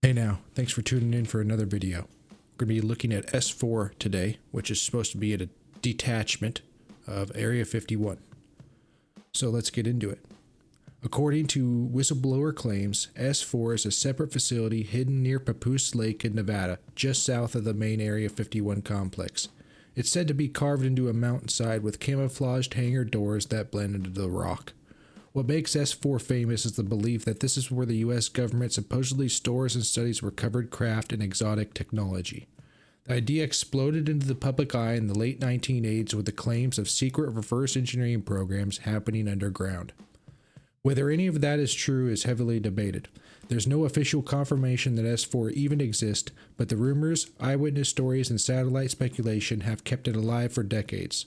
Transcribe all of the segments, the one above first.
Hey now, thanks for tuning in for another video. We're going to be looking at S4 today, which is supposed to be at a detachment of Area 51. So let's get into it. According to whistleblower claims, S4 is a separate facility hidden near Papoose Lake in Nevada, just south of the main Area 51 complex. It's said to be carved into a mountainside with camouflaged hangar doors that blend into the rock. What makes S4 famous is the belief that this is where the US government supposedly stores and studies recovered craft and exotic technology. The idea exploded into the public eye in the late 1980s with the claims of secret reverse engineering programs happening underground. Whether any of that is true is heavily debated. There's no official confirmation that S4 even exists, but the rumors, eyewitness stories, and satellite speculation have kept it alive for decades.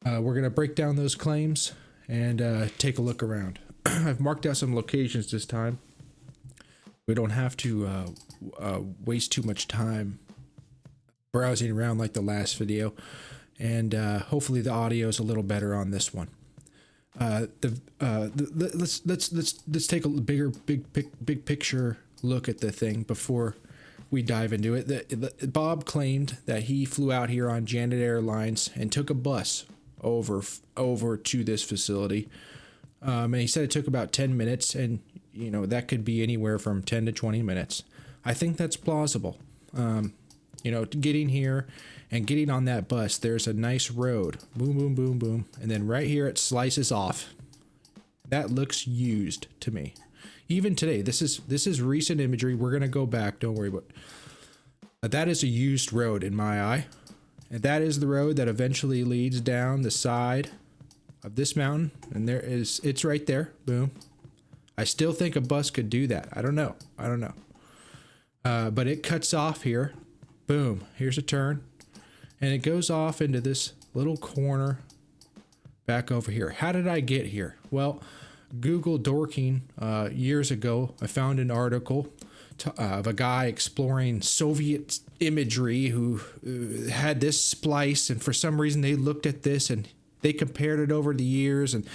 We're going to break down those claims and take a look around. I've marked out some locations this time. We don't have to waste too much time browsing around like the last video, and hopefully the audio is a little better on this one. Let's take a big picture look at the thing before we dive into it. Bob claimed that he flew out here on Janet Airlines and took a bus over to this facility, and he said it took about 10 minutes, and you know that could be anywhere from 10 to 20 minutes. I think that's plausible. Getting here and getting on that bus, there's a nice road, boom boom boom boom, and then right here it slices off. That looks used to me. Even today, this is recent imagery. We're gonna go back, don't worry, but that is a used road in my eye. And that is the road that eventually leads down the side of this mountain. And it's right there. Boom. I still think a bus could do that. I don't know. But it cuts off here. Boom. Here's a turn. And it goes off into this little corner back over here. How did I get here? Well, Google dorking years ago, I found an article of a guy exploring Soviet imagery who had this splice, and for some reason they looked at this and they compared it over the years, and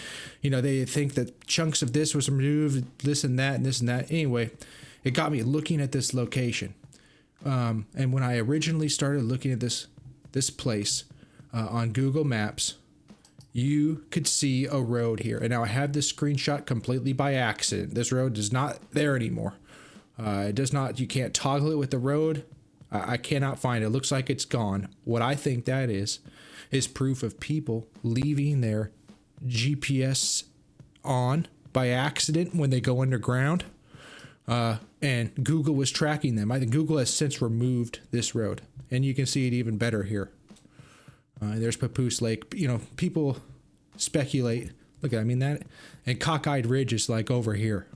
they think that chunks of this was removed, this and that and this and that. Anyway, it got me looking at this location, and when I originally started looking at this place on Google Maps, you could see a road here. And now I have this screenshot completely by accident. This road is not there anymore. It does not, you can't toggle it with the road. I cannot find it. It looks like it's gone. What I think that is proof of people leaving their GPS on by accident when they go underground. And Google was tracking them. I think Google has since removed this road, and you can see it even better here. There's Papoose Lake. People speculate. Look at, that, and Cockeyed Ridge is like over here.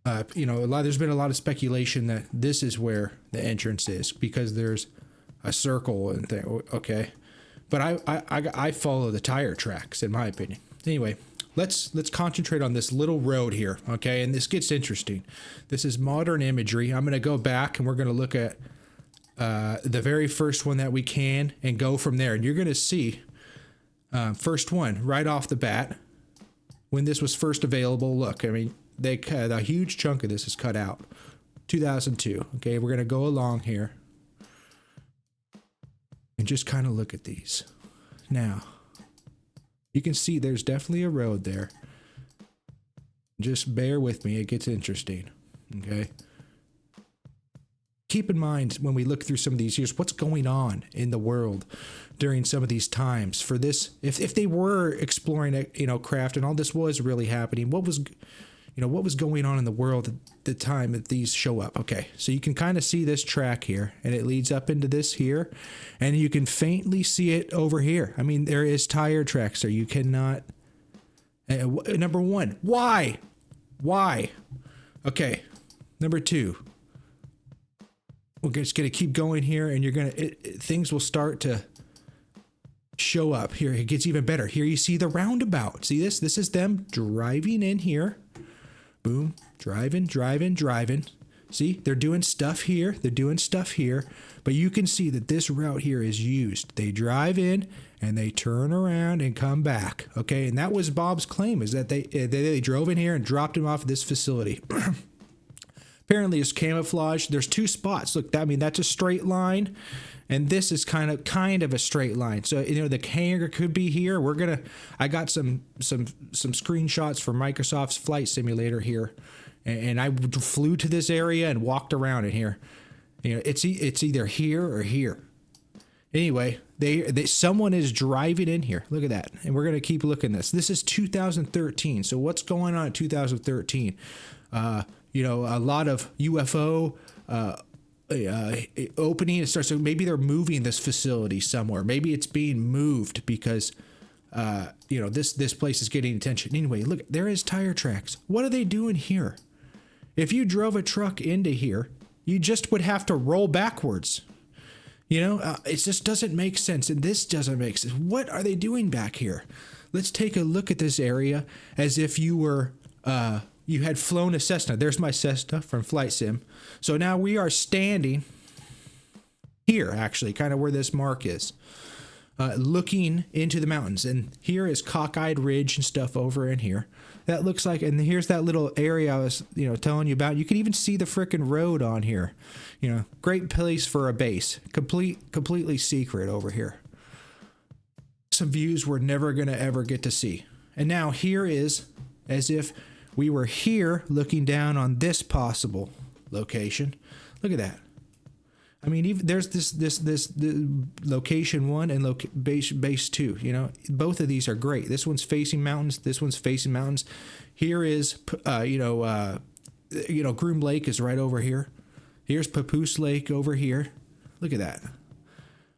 There's been a lot of speculation that this is where the entrance is because there's a circle and thing. Okay, but I follow the tire tracks in my opinion. Anyway, let's concentrate on this little road here. Okay, and this gets interesting. This is modern imagery. I'm going to go back and we're going to look at the very first one that we can and go from there. And you're going to see first one right off the bat when this was first available. Look, they cut a huge chunk of this is cut out. 2002. Okay, we're gonna go along here and just kind of look at these. Now, you can see there's definitely a road there. Just bear with me, it gets interesting. Okay. Keep in mind when we look through some of these years, what's going on in the world during some of these times for this. If they were exploring, craft and all this was really happening, what was going on in the world at the time that these show up. Okay, so you can kind of see this track here, and it leads up into this here, and you can faintly see it over here. There is tire tracks there. You cannot. Number one, why? Okay, number two. We're just gonna keep going here, and things will start to show up here. It gets even better. Here you see the roundabout. See this? This is them driving in here. Boom, driving. See, they're doing stuff here. They're doing stuff here. But you can see that this route here is used. They drive in and they turn around and come back. Okay, and that was Bob's claim, is that they drove in here and dropped him off at this facility. Apparently it's camouflage. There's two spots. Look, I mean, that's a straight line. And this is kind of a straight line. So, you know, the hangar could be here. I got some screenshots from Microsoft's flight simulator here. And I flew to this area and walked around in here. You know, it's either here or here. Anyway, someone is driving in here. Look at that. And we're going to keep looking at this. This is 2013. So what's going on in 2013? You know, a lot of UFO opening. It starts. So maybe they're moving this facility somewhere. Maybe it's being moved because you know, this place is getting attention. Anyway, look, there is tire tracks. What are they doing here? If you drove a truck into here, you just would have to roll backwards. You know, it just doesn't make sense. And this doesn't make sense. What are they doing back here? Let's take a look at this area as if you were, you had flown a Cessna. There's my Cessna from Flight Sim. So now we are standing here, actually, kind of where this mark is, looking into the mountains. And here is Cockeyed Ridge and stuff over in here. That looks like, and here's that little area I was, you know, telling you about. You can even see the frickin' road on here. You know, great place for a base. Completely secret over here. Some views we're never going to ever get to see. And now here is as if we were here looking down on this possible location. Look at that. I mean, even there's this location 1 and base 2. You know, both of these are great. This one's facing mountains. This one's facing mountains. Here is, you know, Groom Lake is right over here. Here's Papoose Lake over here. Look at that.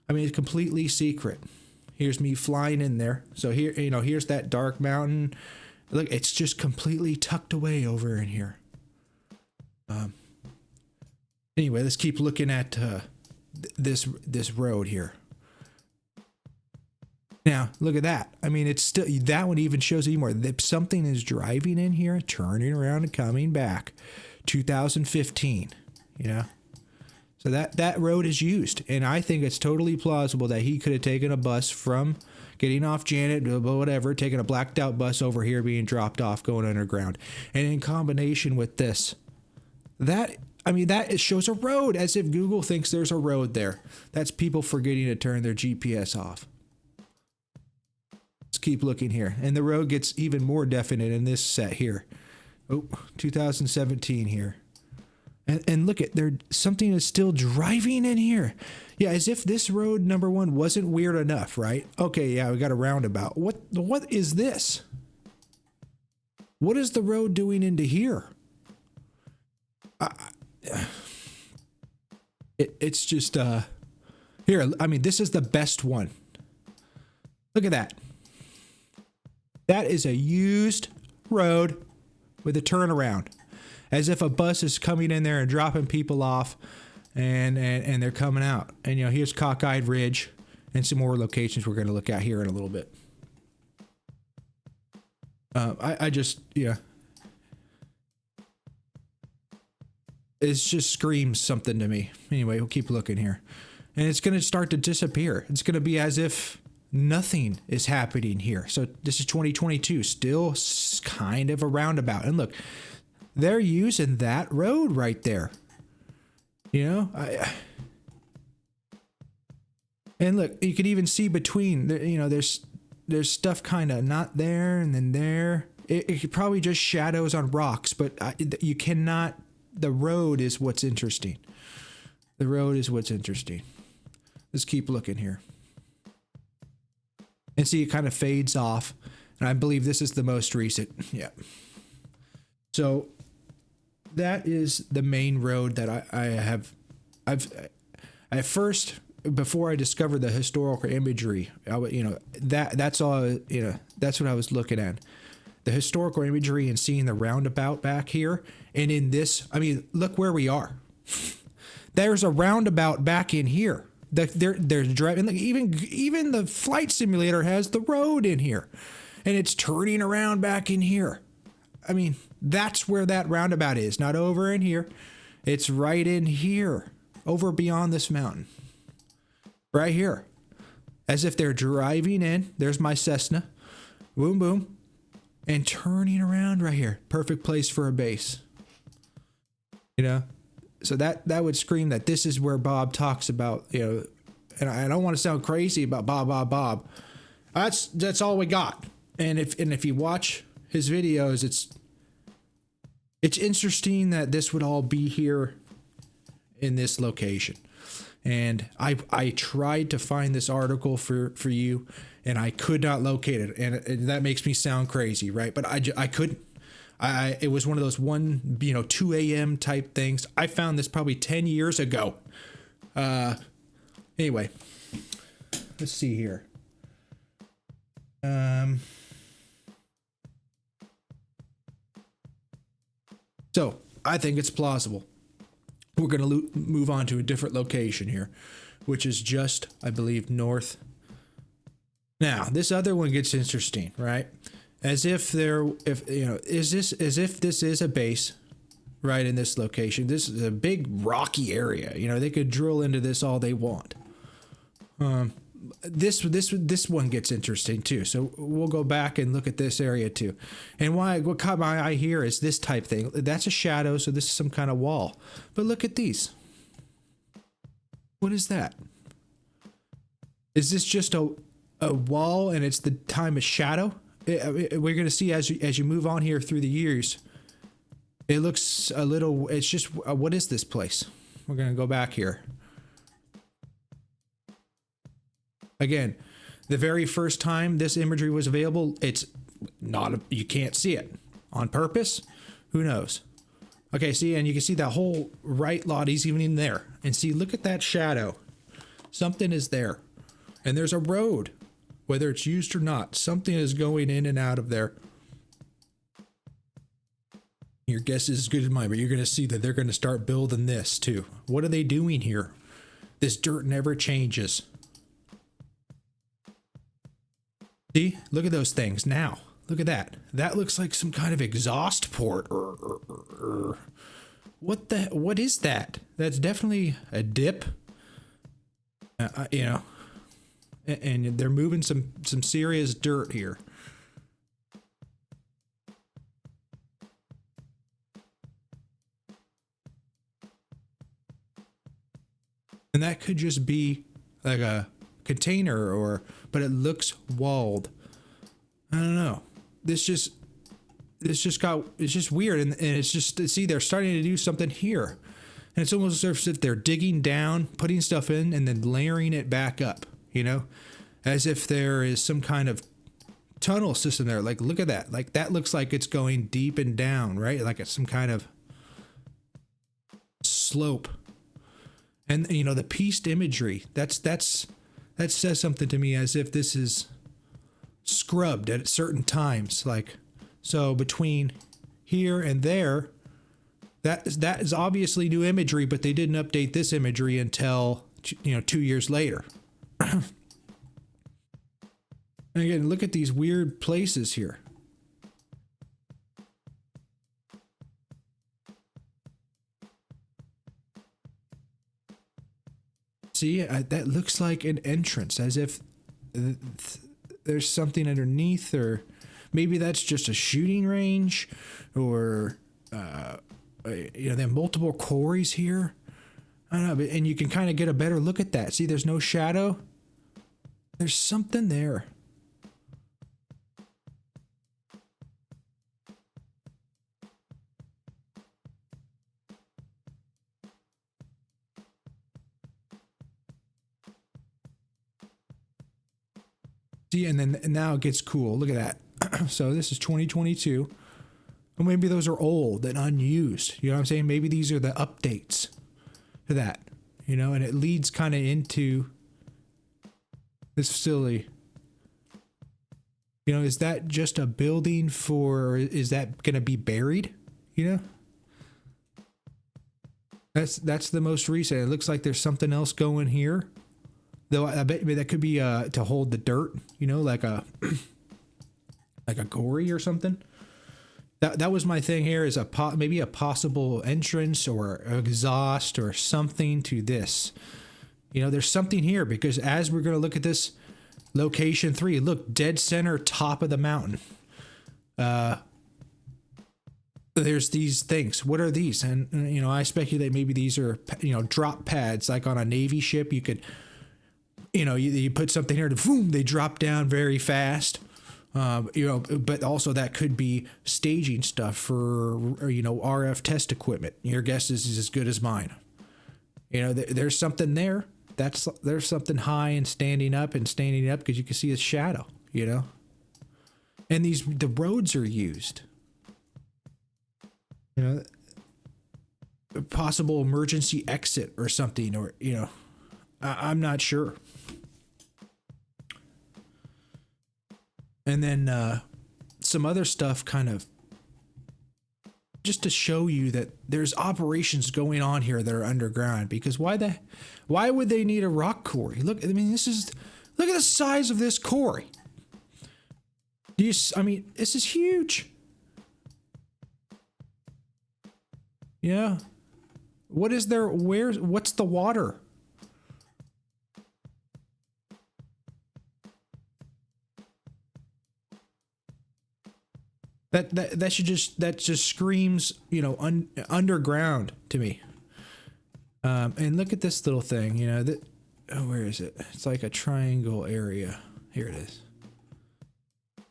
I mean, it's completely secret. Here's me flying in there. So here, you know, here's that dark mountain. Look, it's just completely tucked away over in here. Anyway, let's keep looking at this road here. Now, look at that. I mean, it's still, that one even shows you more. Something is driving in here, turning around and coming back. 2015, you know? So that road is used. And I think it's totally plausible that he could have taken a bus from getting off Janet, whatever, taking a blacked out bus over here, being dropped off, going underground. And in combination with this, that it shows a road, as if Google thinks there's a road there. That's people forgetting to turn their GPS off. Let's keep looking here. And the road gets even more definite in this set here. Oh, 2017 here. And look at there, something is still driving in here. Yeah, as if this road number 1 wasn't weird enough, right? Okay, yeah, we got a roundabout. What is this? What is the road doing into here? It's just here. I mean, this is the best one. Look at that. That is a used road with a turnaround, as if a bus is coming in there and dropping people off, and they're coming out. And you know, here's Cockeyed Ridge and some more locations we're going to look at here in a little bit. I just, yeah. It just screams something to me. Anyway, we'll keep looking here. And it's going to start to disappear. It's going to be as if nothing is happening here. So this is 2022, still kind of a roundabout. And look, they're using that road right there. You know, and look, you can even see between, you know, there's stuff kind of not there and then there. It probably just shadows on rocks, but you cannot. The road is what's interesting. The road is what's interesting. Let's keep looking here. And see, it kind of fades off. And I believe this is the most recent. Yeah. So that is the main road that I've first, before I discovered the historical imagery, that's all, you know, that's what I was looking at. The historical imagery and seeing the roundabout back here. And in this, I mean, look where we are. There's a roundabout back in here. There's driving. Even the flight simulator has the road in here, and it's turning around back in here. I mean, that's where that roundabout is, not over in here. It's right in here, over beyond this mountain. Right here. As if they're driving in. There's my Cessna. Boom, boom. And turning around right here. Perfect place for a base. You know? So that would scream that this is where Bob talks about, you know, and I don't want to sound crazy about Bob. That's all we got. And if you watch his videos, it's interesting that this would all be here in this location. And I tried to find this article for you, and I could not locate it, and that makes me sound crazy, right? But I couldn't. It was one of those 2 a.m. type things. I found this probably 10 years ago. Anyway, let's see here. So I think it's plausible. We're going to move on to a different location here, which is just, I believe, north. Now, this other one gets interesting, right? As if this is a base right in this location. This is a big rocky area. You know, they could drill into this all they want. This one gets interesting too. So we'll go back and look at this area too. And what caught my eye here is this type thing. That's a shadow, so this is some kind of wall. But look at these. What is that? Is this just a wall and it's the time of shadow? We're going to see as you move on here through the years. It looks a little. It's just what is this place? We're going to go back here. Again, the very first time this imagery was available, it's not, you can't see it on purpose. Who knows? Okay, see, and you can see that whole right lot is even in there. And see, look at that shadow. Something is there. And there's a road, whether it's used or not. Something is going in and out of there. Your guess is as good as mine, but you're going to see that they're going to start building this too. What are they doing here? This dirt never changes. See, look at those things now. Look at that. That looks like some kind of exhaust port. What is that? That's definitely a dip. You know, and they're moving some serious dirt here. And that could just be like a container but it looks walled. I don't know. It's just weird. And it's just, see, they're starting to do something here. And it's almost as if they're digging down, putting stuff in, and then layering it back up, you know, as if there is some kind of tunnel system there. Like, look at that. Like, that looks like it's going deep and down, right? Like it's some kind of slope. And, you know, the pieced imagery, that says something to me, as if this is scrubbed at certain times. Like, so between here and there, that is obviously new imagery, but they didn't update this imagery until, 2 years later. And again, look at these weird places here. See, that looks like an entrance, as if there's something underneath, or maybe that's just a shooting range, or they have multiple quarries here. I don't know, and you can kind of get a better look at that. See, there's no shadow. There's something there. See, and now it gets cool. Look at that. So this is 2022. Well, maybe those are old and unused. You know what I'm saying? Maybe these are the updates to that, and it leads kind of into this facility. Is that just a building or is that going to be buried? That's the most recent. It looks like there's something else going here. Though I bet that could be to hold the dirt, like a like a quarry or something. That was my thing here, is maybe a possible entrance or exhaust or something to this. You know, there's something here, because as we're going to look at this location 3, look, dead center, top of the mountain. There's these things. What are these? And, you know, I speculate maybe these are, you know, drop pads, like on a Navy ship. You could, you know, you put something here, to boom, they drop down very fast. You know, but also that could be staging stuff for, you know, RF test equipment. Your guess is as good as mine. You know, there's something there. There's something high and standing up because you can see a shadow, you know. And the roads are used. You know, a possible emergency exit or something, or, you know, I'm not sure. And then some other stuff, kind of just to show you that there's operations going on here that are underground. Because why would they need a rock quarry? Look, I mean, look at the size of this quarry. I mean, this is huge. Yeah. What's the water? That just screams, you know, underground to me. And look at this little thing, you know, where is it? It's like a triangle area. Here it is.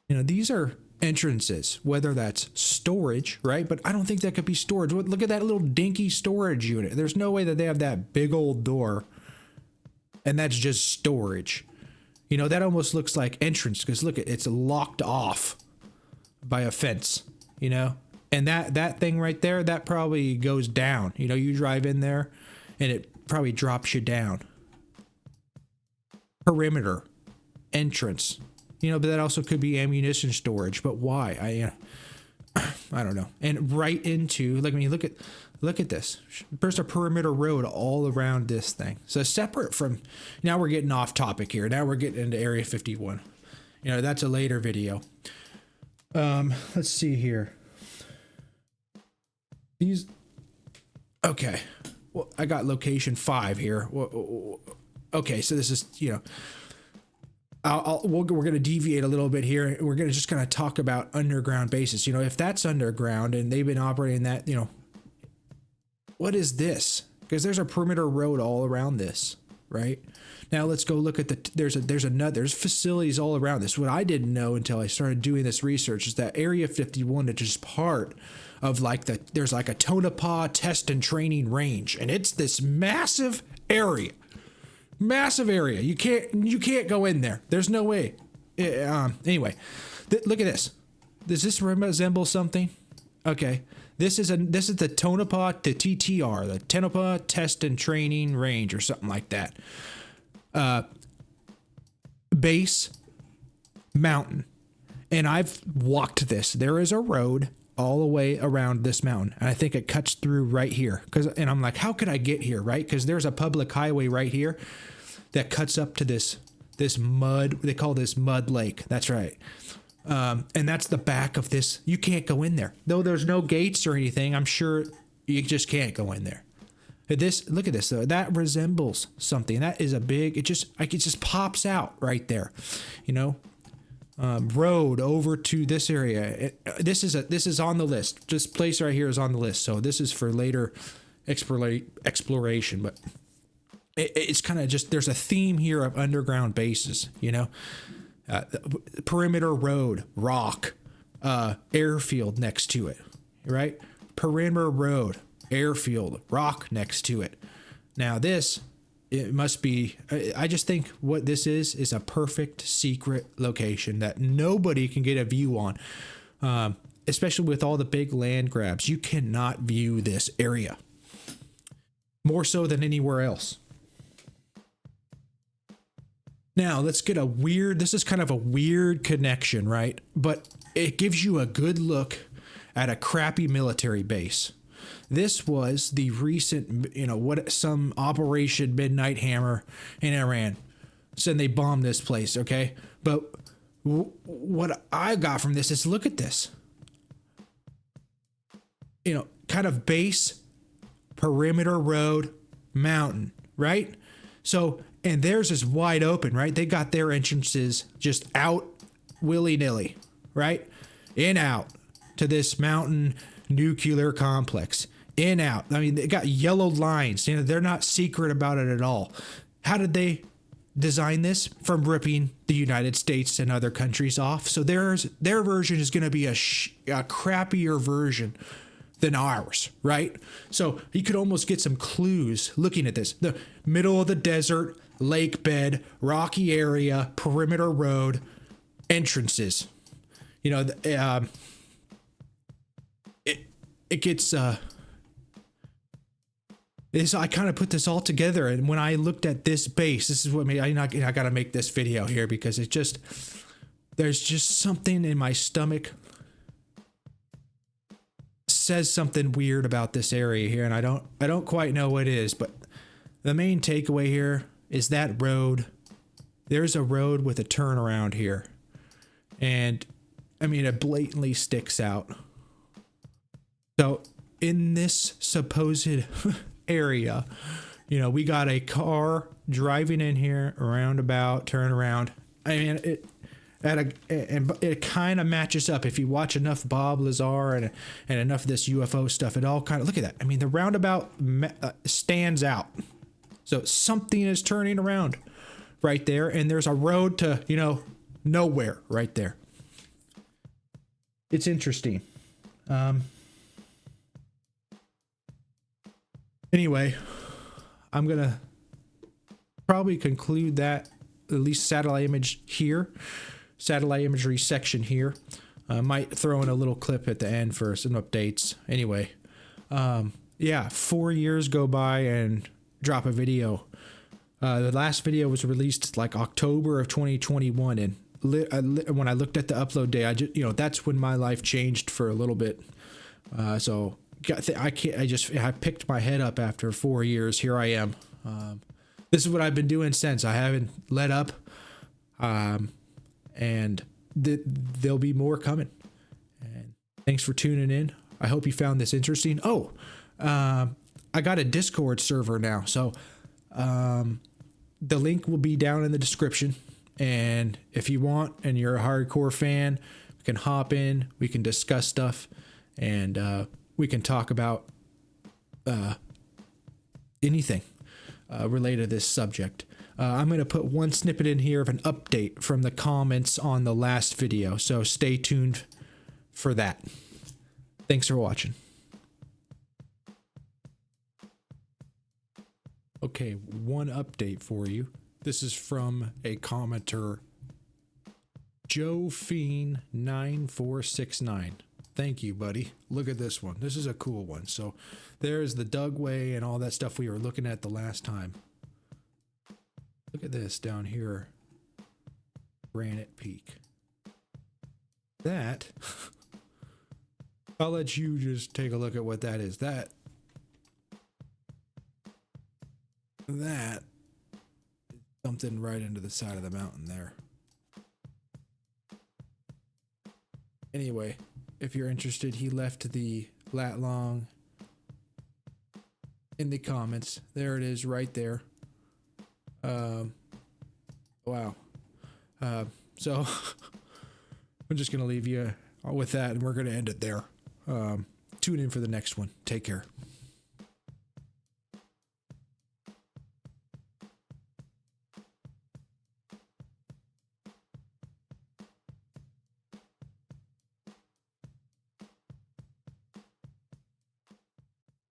You know, these are entrances, whether that's storage, right? But I don't think that could be storage. Look at that little dinky storage unit. There's no way that they have that big old door and that's just storage. You know, that almost looks like entrance, because look, it's locked off by a fence, you know. And that thing right there, that probably goes down. You know, you drive in there and it probably drops you down. Perimeter entrance, you know, but that also could be ammunition storage. But why? I don't know. And right into, like, I mean, look at this. There's a perimeter road all around this thing. So separate from, now we're getting off topic here. Now we're getting into Area 51. You know, that's a later video. Let's see here. Okay. Well, I got location 5 here. Okay, so this is, you know, we're going to deviate a little bit here. We're going to just kind of talk about underground bases. You know, if that's underground and they've been operating that, you know, what is this? Because there's a perimeter road all around this, right? Now let's go look at there's facilities all around this. What I didn't know until I started doing this research is that Area 51 is just part of, like, there's like a Tonopah test and training range, and it's this massive area. You can't go in there. There's no way. Anyway, look at this. Does this resemble something? Okay. This is the Tonopah to TTR, the Tonopah Test and Training Range, or something like that. Base mountain. And I've walked this. There is a road all the way around this mountain, and I think it cuts through right here. And I'm like, how could I get here, right? Because there's a public highway right here that cuts up to this mud. They call this Mud Lake. That's right. And that's the back of this. You can't go in there. Though there's no gates or anything, I'm sure you just can't go in there. Look at this though. That resembles something. That is a big, it just pops out right there. You know, road over to this area. This is on the list. This place right here is on the list. So this is for later exploration, but it's kind of just, there's a theme here of underground bases, you know. Perimeter road, rock, airfield next to it, right? Perimeter road, airfield, rock next to it. Now it must be, I just think what this is a perfect secret location that nobody can get a view on, especially with all the big land grabs. You cannot view this area more so than anywhere else. Now let's get this is kind of a weird connection, right? But it gives you a good look at a crappy military base. This was the recent, you know, some Operation Midnight Hammer in Iran. So they bombed this place, okay? But what I got from this is, look at this. kind of base, perimeter road, mountain, right? So, and theirs is wide open, right? They got their entrances just out willy-nilly, right? In, out to this mountain nuclear complex. In, out. I mean, they got yellow lines. They're not secret about it at all. How did they design this? From ripping the United States and other countries off. So their version is going to be a crappier version than ours, right? So you could almost get some clues looking at this. The middle of the desert, lake bed, rocky area, perimeter road, entrances. It gets I kind of put this all together, and when I looked at this base, this is what made I got to make this video here, because there's just something in my stomach says something weird about this area here, and I don't quite know what it is, but the main takeaway here is that road. There's a road with a turnaround here, and I mean, it blatantly sticks out. So in this supposed area, we got a car driving in here, roundabout, turn around. I mean, it kind of matches up. If you watch enough Bob Lazar and enough of this UFO stuff, it all kind of, look at that. I mean, the roundabout stands out. So something is turning around right there, and there's a road to, nowhere right there. It's interesting. Anyway, I'm going to probably conclude that, at least satellite imagery section here. I might throw in a little clip at the end for some updates. Anyway, 4 years go by and drop a video. The last video was released like October of 2021, and when I looked at the upload day, I just, that's when my life changed for a little bit. So I picked my head up after 4 years. Here I am. This is what I've been doing since. I haven't let up. And there'll be more coming. And thanks for tuning in. I hope you found this interesting. I got a Discord server now. So, the link will be down in the description. And if you want, and you're a hardcore fan, we can hop in, we can discuss stuff, and, we can talk about anything related to this subject. I'm going to put one snippet in here of an update from the comments on the last video, so stay tuned for that. Thanks for watching. Okay, one update for you. This is from a commenter, Joe Fiend 9469. Thank you, buddy. Look at this one. This is a cool one. So there's the Dugway and all that stuff we were looking at the last time. Look at this down here. Granite Peak. That, I'll let you just take a look at what that is. That is something right into the side of the mountain there. Anyway, if you're interested, he left the lat long in the comments. There it is right there. Wow. So I'm just going to leave you with that, and we're going to end it there. Tune in for the next one. Take care.